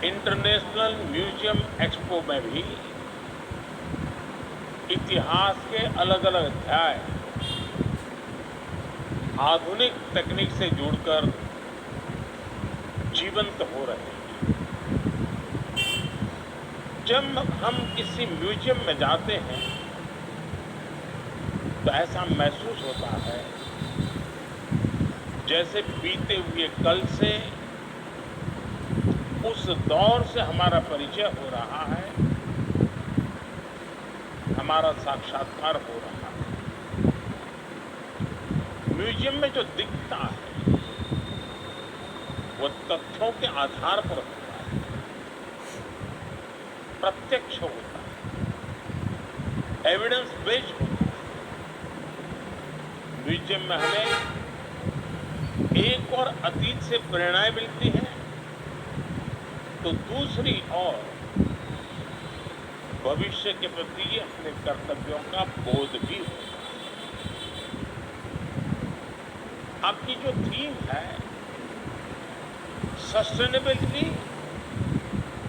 International museum expo में भी इतिहास के अलग अलग अध्याय आधुनिक तकनीक से जुड़कर जीवंत हो रहे हैं। जब हम किसी म्यूजियम में जाते हैं तो ऐसा महसूस होता है जैसे बीते हुए कल से उस दौर से हमारा परिचय हो रहा है, हमारा साक्षात्कार हो रहा है। म्यूजियम में जो दिखता है वो तथ्यों के आधार पर होता है, प्रत्यक्ष होता है, एविडेंस बेस्ड होता है। म्यूजियम में हमें एक और अतीत से प्रेरणाएं मिलती हैं तो दूसरी ओर भविष्य के प्रति अपने कर्तव्यों का बोध भी होता है। आपकी जो थीम है सस्टेनेबिलिटी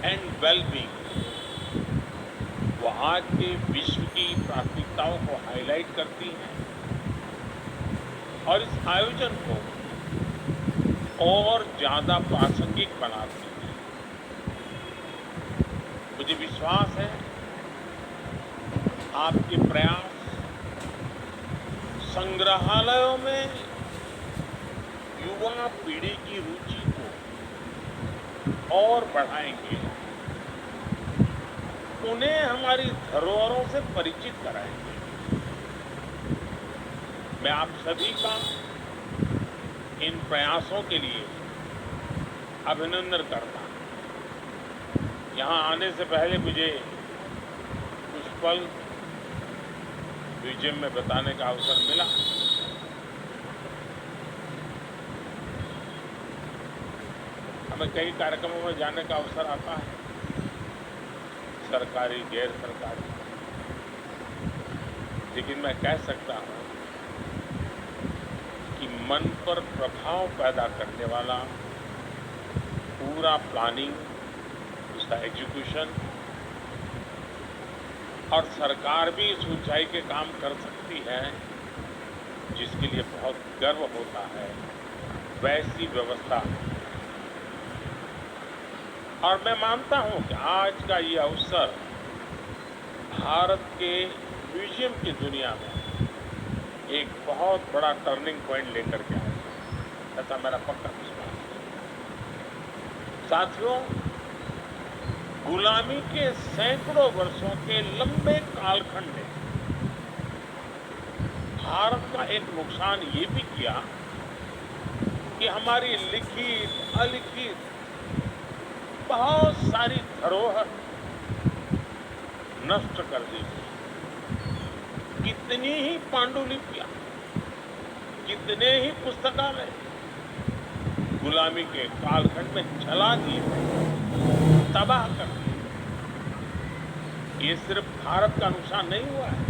एंड वेलबींग, वो आज के विश्व की प्राथमिकताओं को हाईलाइट करती है और इस आयोजन को और ज्यादा प्रासंगिक बनाती है। मुझे विश्वास है आपके प्रयास संग्रहालयों में युवा पीढ़ी की रुचि को और बढ़ाएंगे, उन्हें हमारी धरोहरों से परिचित कराएंगे। मैं आप सभी का इन प्रयासों के लिए अभिनंदन करता हूं। यहाँ आने से पहले मुझे कुछ पल म्यूजियम में बताने का अवसर मिला। हमें कई कार्यक्रमों में जाने का अवसर आता है, सरकारी, गैर सरकारी, लेकिन मैं कह सकता हूं कि मन पर प्रभाव पैदा करने वाला पूरा प्लानिंग, उसका एग्जीक्यूशन, और सरकार भी इस ऊंचाई के काम कर सकती है जिसके लिए बहुत गर्व होता है, वैसी व्यवस्था है। और मैं मानता हूं कि आज का ये अवसर भारत के म्यूजियम की दुनिया में एक बहुत बड़ा टर्निंग पॉइंट लेकर के आएगा, ऐसा मेरा पक्का विश्वास है। साथियों, गुलामी के सैकड़ों वर्षों के लंबे कालखंड ने भारत का एक नुकसान ये भी किया कि हमारी लिखित अलिखित बहुत सारी धरोहर नष्ट कर दी। कितनी ही पांडुलिपियां, कितने ही पुस्तकालय गुलामी के कालखंड में जला दिए, तबाह कर दिए। ये सिर्फ भारत का नुकसान नहीं हुआ है,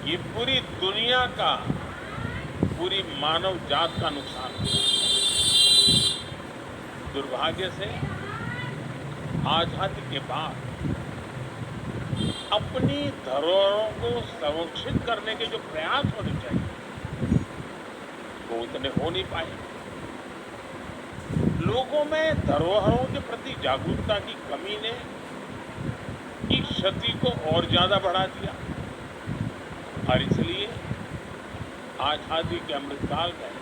ये पूरी दुनिया का, पूरी मानव जात का नुकसान हुआ। दुर्भाग्य से आजादी के बाद अपनी धरोहरों को संरक्षित करने के जो प्रयास होने चाहिए वो उतने हो नहीं पाए। लोगों में धरोहरों के प्रति जागरूकता की कमी ने इस क्षति को और ज्यादा बढ़ा दिया और इसलिए आजादी के अमृतकाल में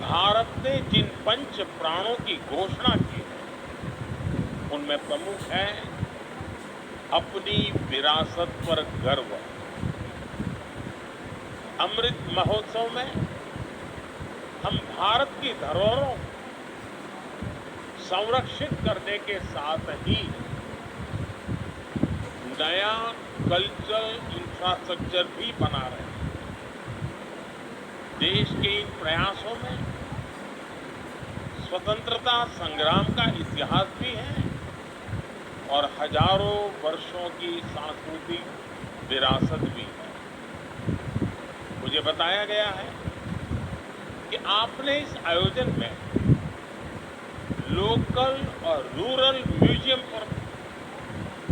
भारत ने जिन पंच प्राणों की घोषणा की है उनमें प्रमुख है अपनी विरासत पर गर्व। अमृत महोत्सव में हम भारत की धरोहरों को संरक्षित करने के साथ ही नया कल्चरल इंफ्रास्ट्रक्चर भी बना रहे हैं। देश के इन प्रयासों में स्वतंत्रता संग्राम का इतिहास भी है और हजारों वर्षों की सांस्कृतिक विरासत भी है। मुझे बताया गया है कि आपने इस आयोजन में लोकल और रूरल म्यूजियम पर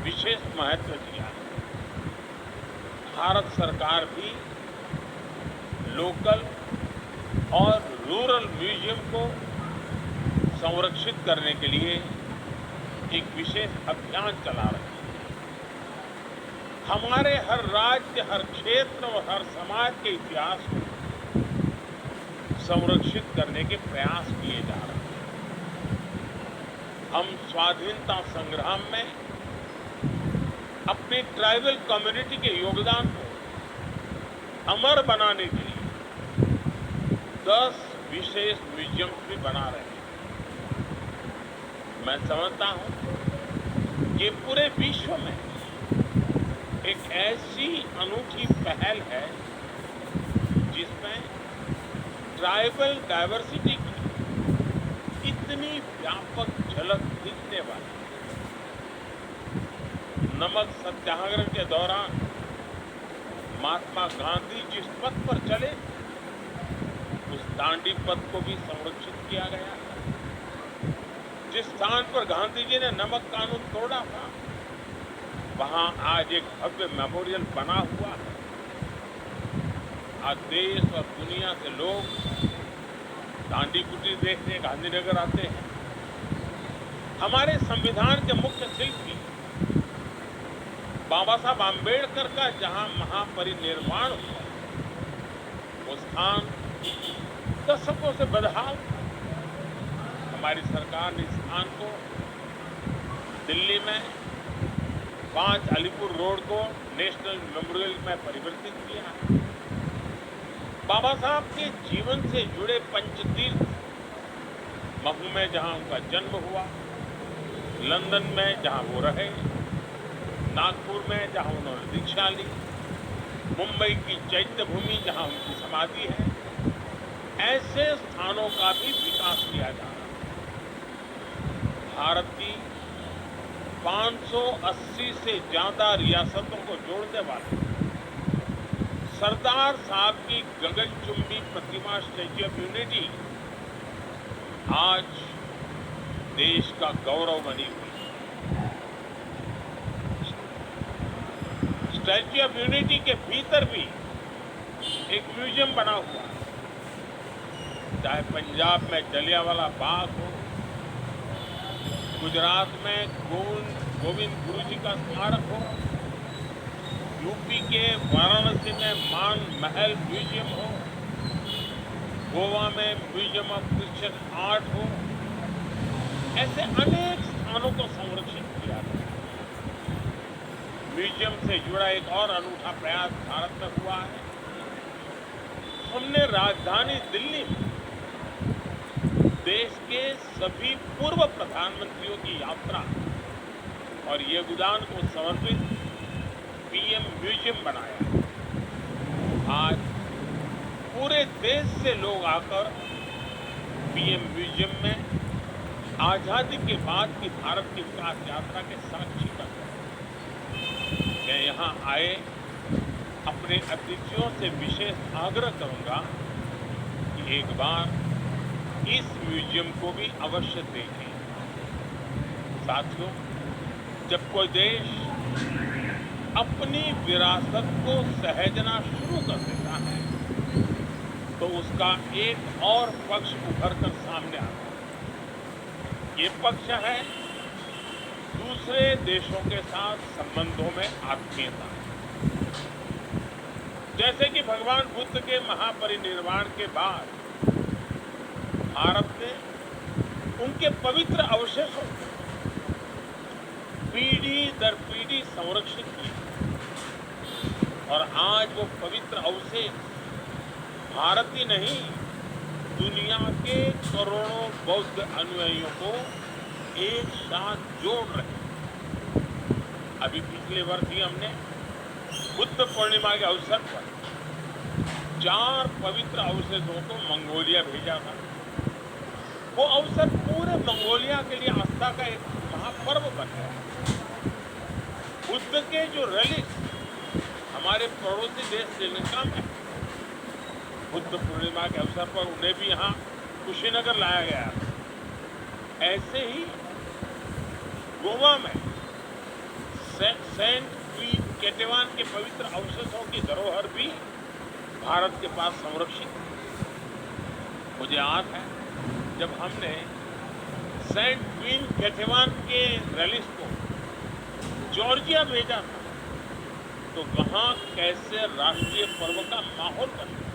विशेष महत्व दिया है। भारत सरकार भी लोकल और रूरल म्यूजियम को संरक्षित करने के लिए एक विशेष अभियान चला रही है। हमारे हर राज्य, हर क्षेत्र और हर समाज के इतिहास को संरक्षित करने के प्रयास किए जा रहे हैं। हम स्वाधीनता संग्राम में अपनी ट्राइबल कम्युनिटी के योगदान को अमर बनाने के लिए 10 विशेष म्यूजियम भी बना रहे हैं। मैं समझता हूं कि पूरे विश्व में एक ऐसी अनूठी पहल है जिसमें ट्राइबल डाइवर्सिटी की इतनी व्यापक झलक दिखने वाली है। नमक सत्याग्रह के दौरान महात्मा गांधी जिस पथ पर चले, उस दांडी पथ को भी संरक्षित किया गया है। जिस स्थान पर गांधी जी ने नमक कानून तोड़ा था, वहां आज एक भव्य मेमोरियल बना हुआ है। आज देश और दुनिया से लोग दांडी कुटीर देखने गांधीनगर आते हैं। हमारे संविधान के मुख्य शिल्पी बाबा साहब आम्बेडकर का जहां महापरिनिर्वाण हुआ, वो स्थान दशकों से बदहाल था। हमारी सरकार ने इस स्थान को दिल्ली में 5 अलीपुर रोड को नेशनल मेमोरियल में परिवर्तित किया है। बाबा साहब के जीवन से जुड़े पंचतीर्थ, महू में जहां उनका जन्म हुआ, लंदन में जहां वो रहे, नागपुर में जहां उन्होंने दीक्षा ली, मुंबई की चैत्य भूमि जहां उनकी समाधि है, ऐसे स्थानों का भी विकास किया जा रहा है। भारत की 580 से ज्यादा रियासतों को जोड़ने वाले सरदार साहब की गगनचुंबी प्रतिमा स्टैच्यू ऑफ यूनिटी आज देश का गौरव बनी हुई है। स्टैच्यू ऑफ यूनिटी के भीतर भी एक म्यूजियम बना हुआ है। चाहे पंजाब में जलियांवाला बाग हो, गुजरात में गोविंद गुरु जी का स्मारक हो, यूपी के वाराणसी में मान महल म्यूजियम हो, गोवा में म्यूजियम ऑफ क्रिश्चियन आर्ट हो, ऐसे अनेक स्थानों को संरक्षित किया गया। म्यूजियम से जुड़ा एक और अनूठा प्रयास भारत में हुआ है। हमने राजधानी दिल्ली में देश के सभी पूर्व प्रधानमंत्रियों की यात्रा और योगदान को समर्पित पीएम म्यूजियम बनाया। आज पूरे देश से लोग आकर पीएम म्यूजियम में आजादी के बाद की भारत की विकास यात्रा के साक्षी बन गए। मैं यहाँ आए अपने अतिथियों से विशेष आग्रह करूंगा कि एक बार इस म्यूजियम को भी अवश्य देखें। साथियों, जब कोई देश अपनी विरासत को सहेजना शुरू कर देता है तो उसका एक और पक्ष उभर कर सामने आता है। ये पक्ष है दूसरे देशों के साथ संबंधों में आत्मीयता। जैसे कि भगवान बुद्ध के महापरिनिर्वाण के बाद भारत ने उनके पवित्र अवशेषों को पीढ़ी दर पीढ़ी संरक्षित किया और आज वो पवित्र अवशेष भारत ही नहीं, दुनिया के करोड़ों बौद्ध अनुयायियों को एक साथ जोड़ रहे हैं। अभी पिछले वर्ष ही हमने बुद्ध पूर्णिमा के अवसर पर 4 पवित्र अवशेषों को मंगोलिया भेजा था। वो अवसर पूरे मंगोलिया के लिए आस्था का एक महापर्व बन गया। बुद्ध के जो रेलिक्स हमारे पड़ोसी देश श्रीलंका में बुद्ध पूर्णिमा के अवसर पर उन्हें भी यहाँ कुशीनगर लाया गया। ऐसे ही गोवा में सेंट क्वीन केटेवान के पवित्र अवशेषों की धरोहर भी भारत के पास संरक्षित है। मुझे याद है जब हमने सेंट क्वीन केटेवान के रेलिक्स को जॉर्जिया भेजा था तो वहां कैसे राष्ट्रीय पर्व का माहौल बना।